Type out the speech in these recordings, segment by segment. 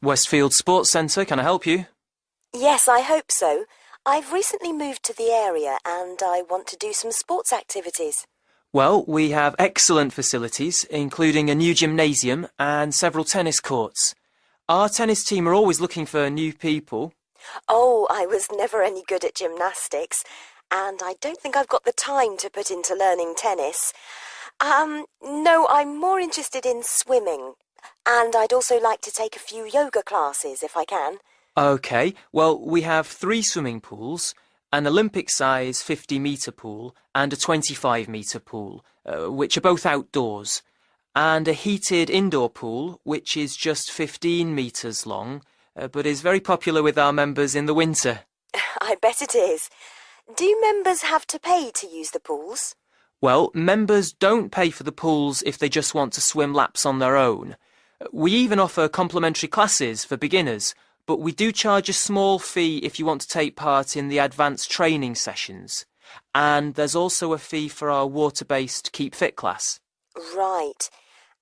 Westfield Sports Centre, can I help you? Yes, I hope so. I've recently moved to the area and I want to do some sports activities. Well, we have excellent facilities, including a new gymnasium and several tennis courts. Our tennis team are always looking for new people. Oh, I was never any good at gymnastics, and I don't think I've got the time to put into learning tennis. No, I'm more interested in swimming, and I'd also like to take a few yoga classes if I can. OK, well, we have 3 swimming pools, an Olympic-size 50-metre pool and a 25-metre pool, which are both outdoors, and a heated indoor pool, which is just 15 metres long, but is very popular with our members in the winter. I bet it is. Do members have to pay to use the pools? Well, members don't pay for the pools if they just want to swim laps on their own. We even offer complimentary classes for beginners, but we do charge a small fee if you want to take part in the advanced training sessions. And there's also a fee for our water-based Keep Fit class. Right.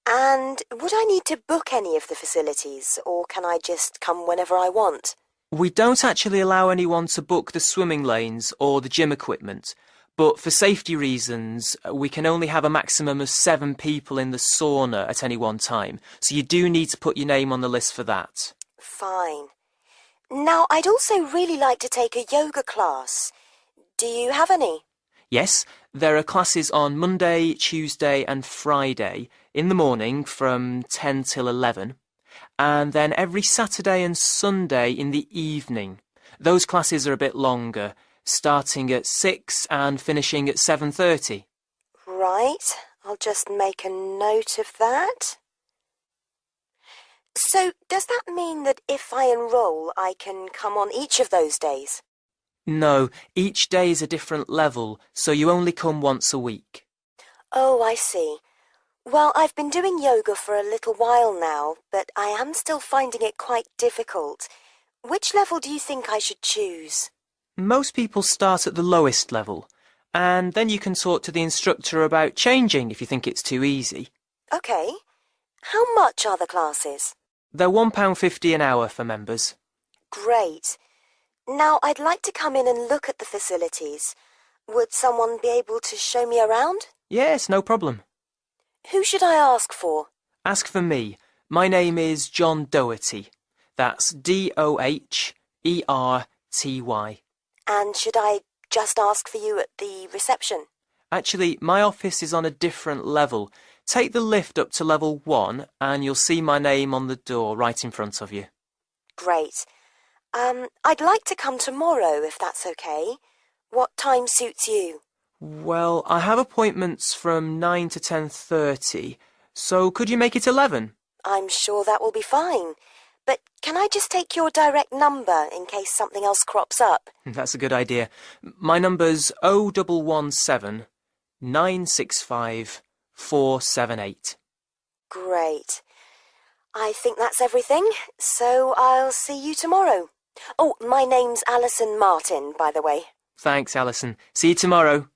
And would I need to book any of the facilities, or can I just come whenever I want? We don't actually allow anyone to book the swimming lanes or the gym equipment, but for safety reasons, we can only have a maximum of 7 people in the sauna at any one time, so you do need to put your name on the list for that. Fine. Now, I'd also really like to take a yoga class. Do you have any? Yes, there are classes on Monday, Tuesday and Friday in the morning from 10 till 11, and then every Saturday and Sunday in the evening. Those classes are a bit longer, starting at 6 and finishing at 7:30. Right, I'll just make a note of that. So, does that mean that if I enroll, I can come on each of those days? No, each day is a different level, so you only come once a week. Oh, I see. Well, I've been doing yoga for a little while now, but I am still finding it quite difficult. Which level do you think I should choose? Most people start at the lowest level, and then you can talk to the instructor about changing if you think it's too easy. OK. How much are the classes? They're £1.50 an hour for members. Great. Now, I'd like to come in and look at the facilities. Would someone be able to show me around? Yes, no problem. Who should I ask for? Ask for me. My name is John Doherty. That's Doherty. And should I just ask for you at the reception? Actually, my office is on a different level. Take the lift up to level 1 and you'll see my name on the door right in front of you. Great. I'd like to come tomorrow, if that's okay. What time suits you? Well, I have appointments from 9 to 10:30, so could you make it 11? I'm sure that will be fine. But can I just take your direct number in case something else crops up? That's a good idea. My number's 0117 965 478. Great. I think that's everything, so I'll see you tomorrow. Oh, my name's Alison Martin, by the way. Thanks, Alison. See you tomorrow.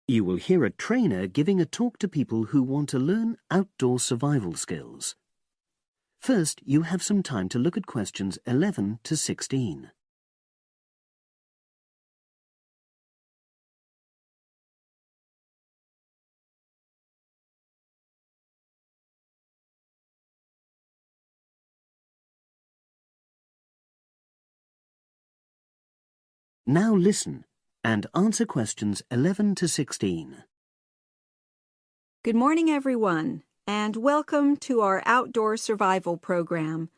You will hear a trainer giving a talk to people who want to learn outdoor survival skills. First, you have some time to look at questions 11 to 16. Now listen and answer questions 11 to 16. Good morning, everyone, and welcome to our outdoor survival program.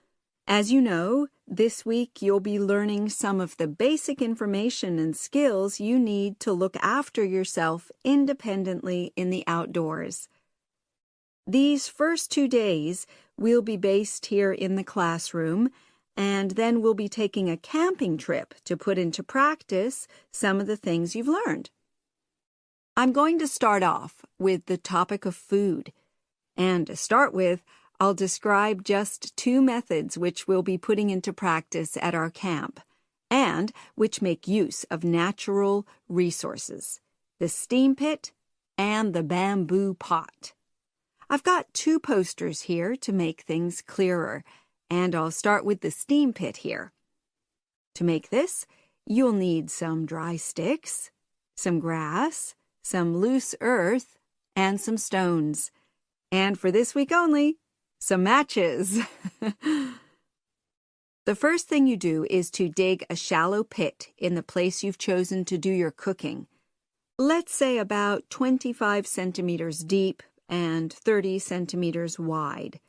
As you know, this week you'll be learning some of the basic information and skills you need to look after yourself independently in the outdoors. These first 2 days will be based here in the classroom, and then we'll be taking a camping trip to put into practice some of the things you've learned. I'm going to start off with the topic of food. And to start with, I'll describe just 2 methods which we'll be putting into practice at our camp, and which make use of natural resources, the steam pit and the bamboo pot. I've got 2 posters here to make things clearer, and I'll start with the steam pit here. To make this, you'll need some dry sticks, some grass, some loose earth, and some stones. And for this week only, some matches. The first thing you do is to dig a shallow pit in the place you've chosen to do your cooking. Let's say about 25 centimeters deep and 30 centimeters wide.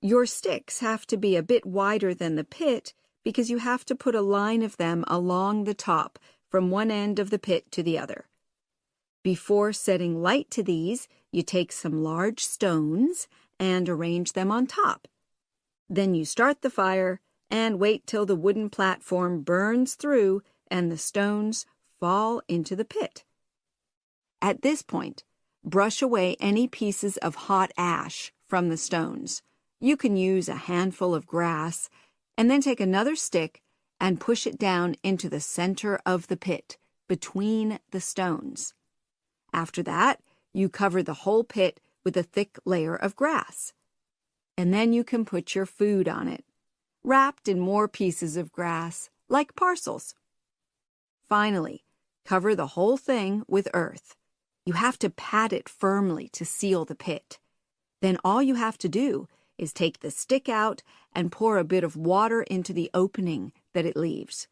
Your sticks have to be a bit wider than the pit because you have to put a line of them along the top from one end of the pit to the other. Before setting light to these, you take some large stones and arrange them on top. Then you start the fire and wait till the wooden platform burns through and the stones fall into the pit. At this point, brush away any pieces of hot ash from the stones. You can use a handful of grass, and then take another stick and push it down into the center of the pit, between the stones. After that, you cover the whole pit with a thick layer of grass. And then you can put your food on it, wrapped in more pieces of grass, like parcels. Finally, cover the whole thing with earth. You have to pat it firmly to seal the pit. Then all you have to do is take the stick out and pour a bit of water into the opening that it leaves.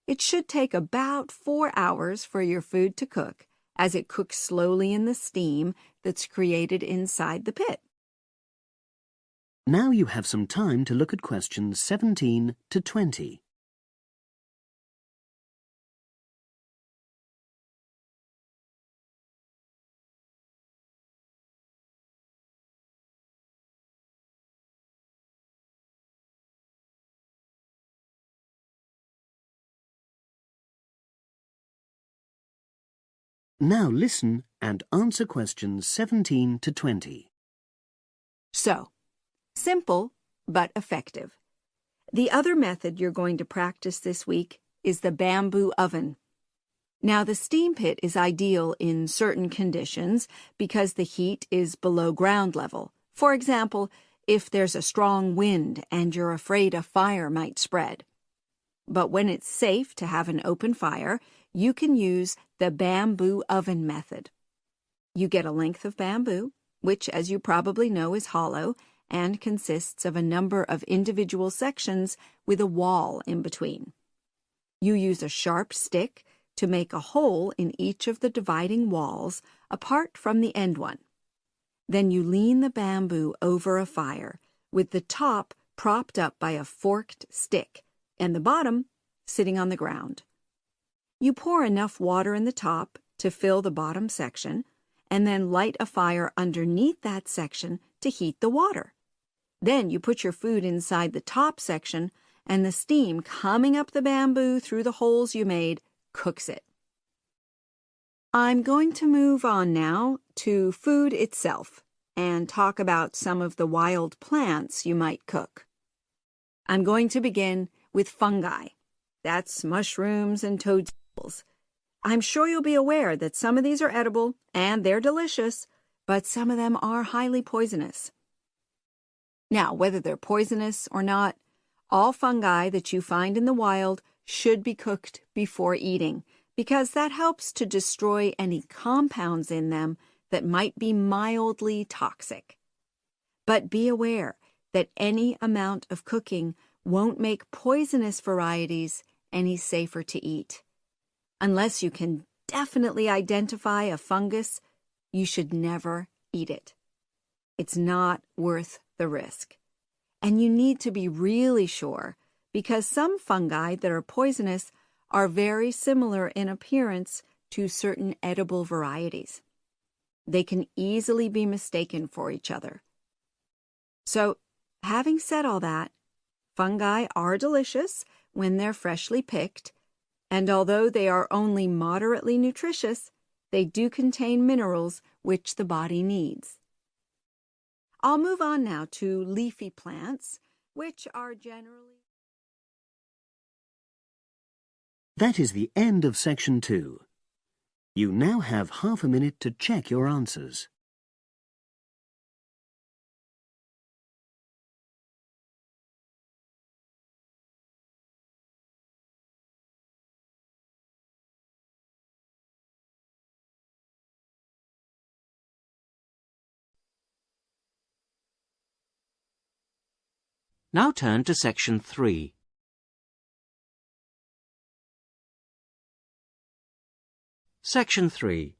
It should take about 4 hours for your food to cook, as it cooks slowly in the steam that's created inside the pit. Now you have some time to look at questions 17 to 20. Now listen and answer questions 17 to 20. So, simple but effective. The other method you're going to practice this week is the bamboo oven. Now, the steam pit is ideal in certain conditions because the heat is below ground level. For example, if there's a strong wind and you're afraid a fire might spread. But when it's safe to have an open fire, you can use the bamboo oven method. You get a length of bamboo, which, as you probably know, is hollow and consists of a number of individual sections with a wall in between. You use a sharp stick to make a hole in each of the dividing walls apart from the end one. Then you lean the bamboo over a fire, with the top propped up by a forked stick and the bottom sitting on the ground. You pour enough water in the top to fill the bottom section, and then light a fire underneath that section to heat the water. Then you put your food inside the top section, and the steam coming up the bamboo through the holes you made cooks it. I'm going to move on now to food itself and talk about some of the wild plants you might cook. I'm going to begin with fungi. That's mushrooms and toadstools. I'm sure you'll be aware that some of these are edible and they're delicious, but some of them are highly poisonous. Now, whether they're poisonous or not, all fungi that you find in the wild should be cooked before eating, because that helps to destroy any compounds in them that might be mildly toxic. But be aware that any amount of cooking won't make poisonous varieties any safer to eat. Unless you can definitely identify a fungus, you should never eat it. It's not worth the risk. And you need to be really sure, because some fungi that are poisonous are very similar in appearance to certain edible varieties. They can easily be mistaken for each other. So, having said all that, fungi are delicious when they're freshly picked, and although they are only moderately nutritious, They do contain minerals which the body needs. I'll move on now to leafy plants, which are generally... That is the end of section 2. You now have half a minute to check your answers. Now turn to section 3. Section 3.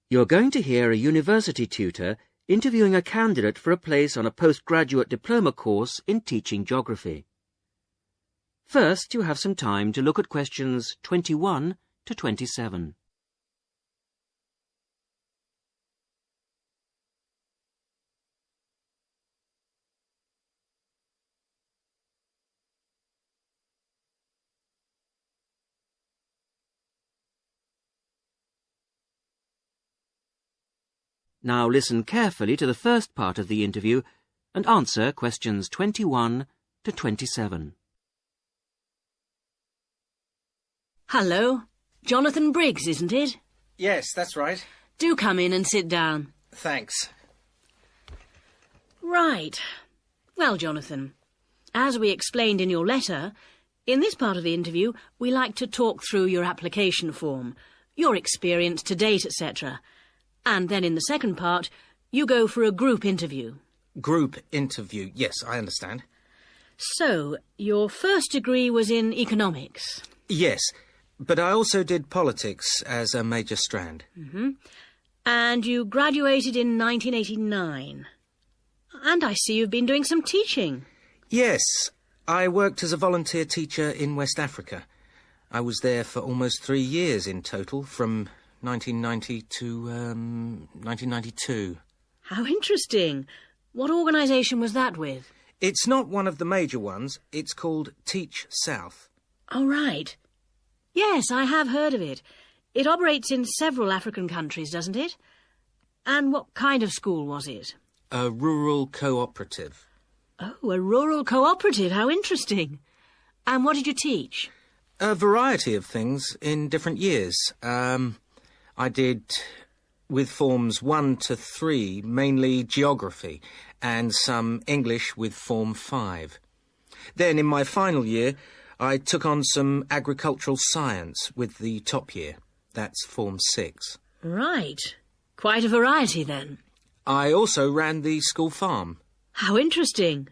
You're going to hear a university tutor interviewing a candidate for a place on a postgraduate diploma course in teaching geography. First, you have some time to look at questions 21 to 27. Now listen carefully to the first part of the interview and answer questions 21 to 27. Hello. Jonathan Briggs, isn't it? Yes, that's right. Do come in and sit down. Thanks. Right. Well, Jonathan, as we explained in your letter, in this part of the interview, we like to talk through your application form, your experience to date, etc. And then in the second part, you go for a group interview. Group interview. Yes, I understand. So, your first degree was in economics? Yes, but I also did politics as a major strand. And you graduated in 1989. And I see you've been doing some teaching. Yes, I worked as a volunteer teacher in West Africa. I was there for almost 3 years in total, from 1990 to 1992. How interesting. What organisation was that with? It's not one of the major ones. It's called Teach South. Oh, right. Yes, I have heard of it. It operates in several African countries, doesn't it? And what kind of school was it? A rural cooperative. Oh, a rural cooperative. How interesting. And what did you teach? A variety of things in different years. I did, with forms 1 to 3, mainly geography, and some English with form 5. Then, in my final year, I took on some agricultural science with the top year. That's form 6. Right. Quite a variety, then. I also ran the school farm. How interesting.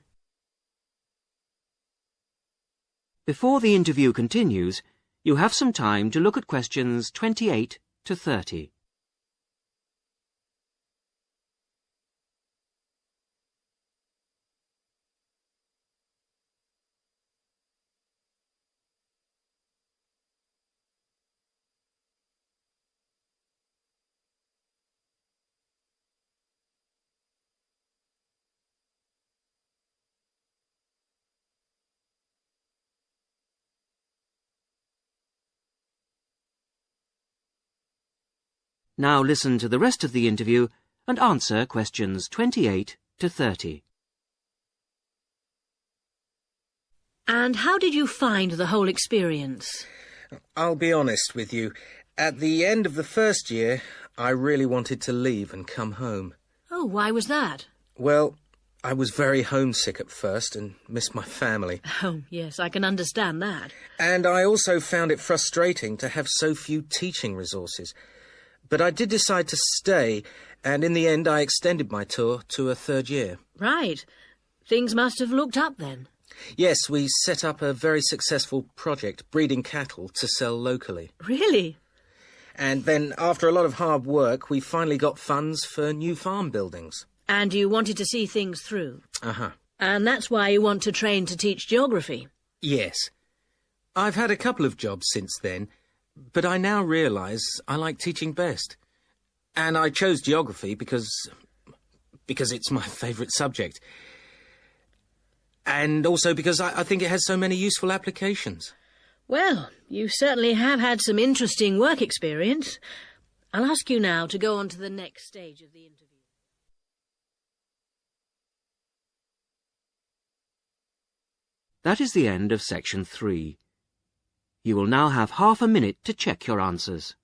Before the interview continues, you have some time to look at questions 28 to 30. Now listen to the rest of the interview and answer questions 28 to 30. And how did you find the whole experience? I'll be honest with you. At the end of the first year, I really wanted to leave and come home. Oh, why was that? Well, I was very homesick at first and missed my family. Oh, yes, I can understand that. And I also found it frustrating to have so few teaching resources. But I did decide to stay, and in the end I extended my tour to a 3rd year. Right. Things must have looked up then. Yes, we set up a very successful project, breeding cattle to sell locally. Really? And then, after a lot of hard work, we finally got funds for new farm buildings. And you wanted to see things through? Uh-huh. And that's why you want to train to teach geography? Yes. I've had a couple of jobs since then, but I now realise I like teaching best. And I chose geography because it's my favourite subject. And also because I think it has so many useful applications. Well, you certainly have had some interesting work experience. I'll ask you now to go on to the next stage of the interview. That is the end of section 3. You will now have half a minute to check your answers.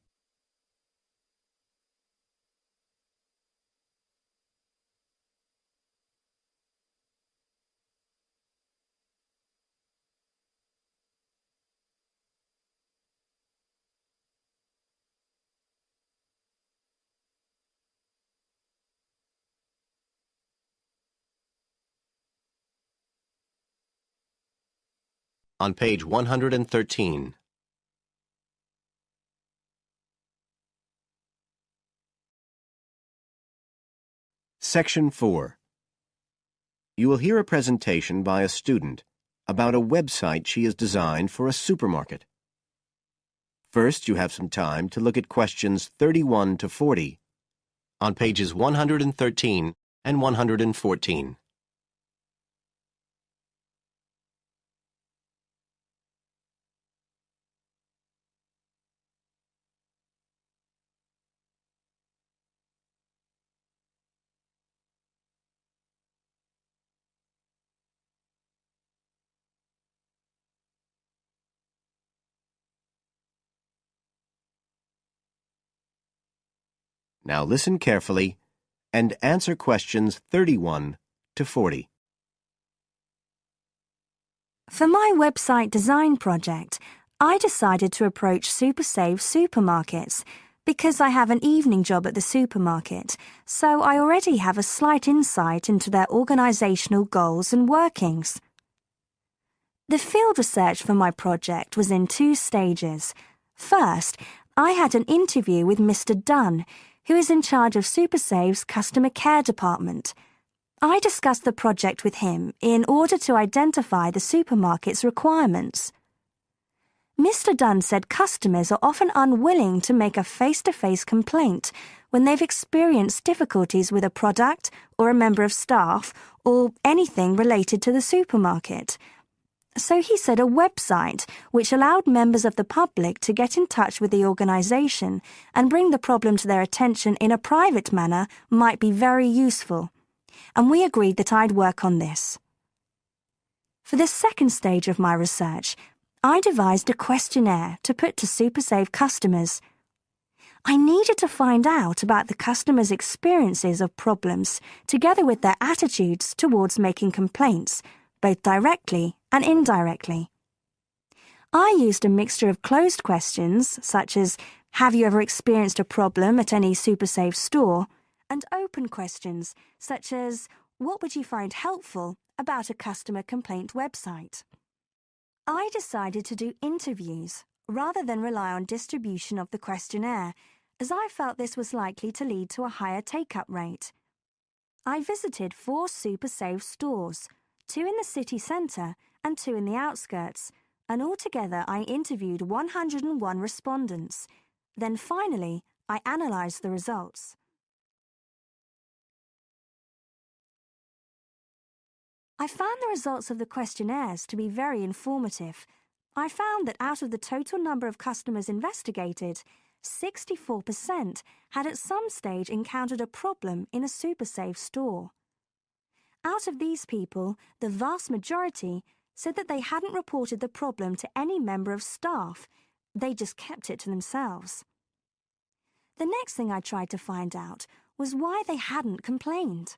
On page 113. Section 4. You will hear a presentation by a student about a website she has designed for a supermarket. First, you have some time to look at questions 31 to 40 on pages 113 and 114. Now listen carefully and answer questions 31 to 40. For my website design project, I decided to approach SuperSave supermarkets because I have an evening job at the supermarket, so I already have a slight insight into their organisational goals and workings. The field research for my project was in 2 stages. First, I had an interview with Mr. Dunn, who is in charge of SuperSave's customer care department. I discussed the project with him in order to identify the supermarket's requirements. Mr. Dunn said customers are often unwilling to make a face-to-face complaint when they've experienced difficulties with a product or a member of staff or anything related to the supermarket. So he said a website which allowed members of the public to get in touch with the organisation and bring the problem to their attention in a private manner might be very useful, and we agreed that I'd work on this. For the second stage of my research, I devised a questionnaire to put to SuperSave customers. I needed to find out about the customers' experiences of problems together with their attitudes towards making complaints, both directly and indirectly. I used a mixture of closed questions, such as, have you ever experienced a problem at any SuperSave store? And open questions, such as, what would you find helpful about a customer complaint website? I decided to do interviews rather than rely on distribution of the questionnaire, as I felt this was likely to lead to a higher take-up rate. I visited 4 SuperSave stores, 2 in the city centre and 2 in the outskirts, and altogether I interviewed 101 respondents. Then finally, I analysed the results. I found the results of the questionnaires to be very informative. I found that out of the total number of customers investigated, 64% had at some stage encountered a problem in a SuperSave store. Out of these people, the vast majority said that they hadn't reported the problem to any member of staff. They just kept it to themselves. The next thing I tried to find out was why they hadn't complained.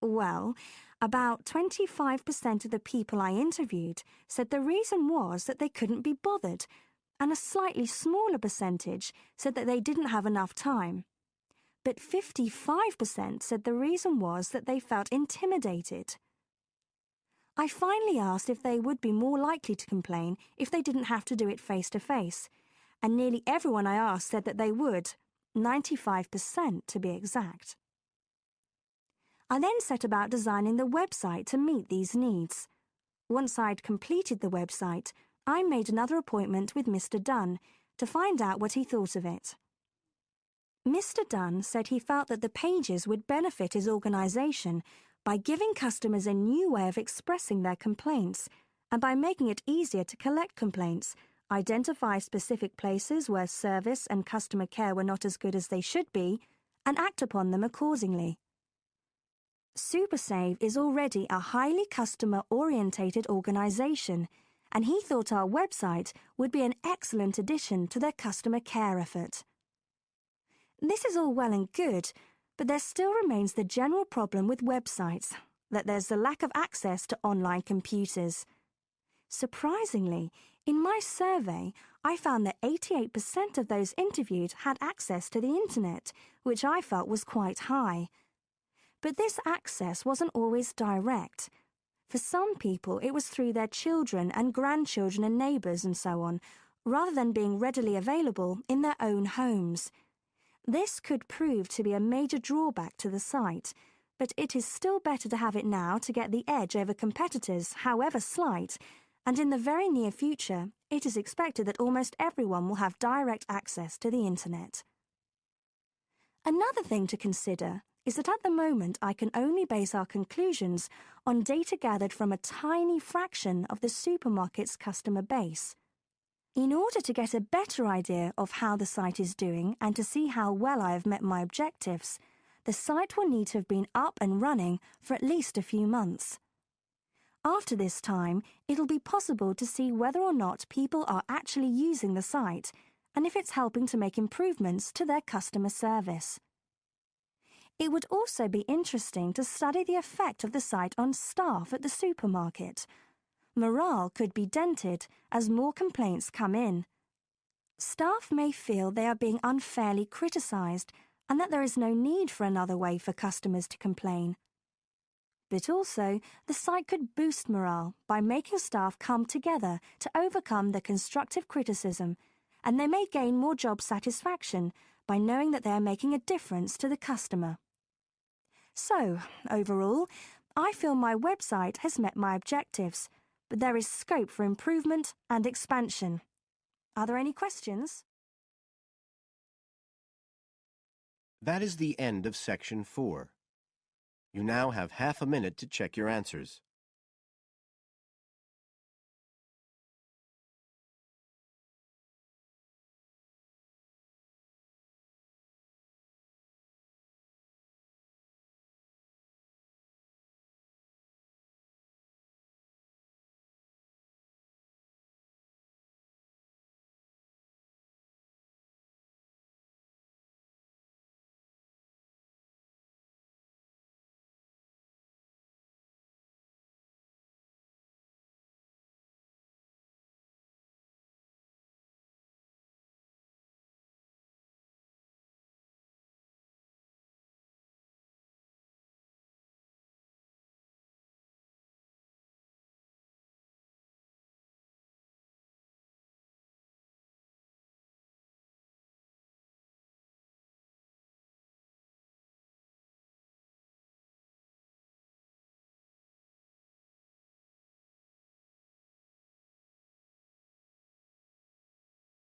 Well, about 25% of the people I interviewed said the reason was that they couldn't be bothered, and a slightly smaller percentage said that they didn't have enough time. But 55% said the reason was that they felt intimidated. I finally asked if they would be more likely to complain if they didn't have to do it face-to-face, and nearly everyone I asked said that they would, 95% to be exact. I then set about designing the website to meet these needs. Once I'd completed the website, I made another appointment with Mr. Dunn to find out what he thought of it. Mr. Dunn said he felt that the pages would benefit his organisation by giving customers a new way of expressing their complaints and by making it easier to collect complaints identify specific places where service and customer care were not as good as they should be, and act upon them accordingly. SuperSave is already a highly customer-orientated organisation, and he thought our website would be an excellent addition to their customer care effort. This is all well and good, but there still remains the general problem with websites, that there's the lack of access to online computers. Surprisingly, in my survey, I found that 88% of those interviewed had access to the internet, which I felt was quite high. But this access wasn't always direct. For some people, it was through their children and grandchildren and neighbours and so on, rather than being readily available in their own homes. This could prove to be a major drawback to the site, but it is still better to have it now to get the edge over competitors, however slight, and in the very near future, it is expected that almost everyone will have direct access to the internet. Another thing to consider is that at the moment I can only base our conclusions on data gathered from a tiny fraction of the supermarket's customer base. In order to get a better idea of how the site is doing and to see how well I have met my objectives, the site will need to have been up and running for at least a few months. After this time, it'll be possible to see whether or not people are actually using the site and if it's helping to make improvements to their customer service. It would also be interesting to study the effect of the site on staff at the supermarket. Morale could be dented as more complaints come in. Staff may feel they are being unfairly criticised and that there is no need for another way for customers to complain. But also, the site could boost morale by making staff come together to overcome the constructive criticism, and they may gain more job satisfaction by knowing that they are making a difference to the customer. So, overall, I feel my website has met my objectives, but there is scope for improvement and expansion. Are there any questions? That is the end of Section 4. You now have half a minute to check your answers.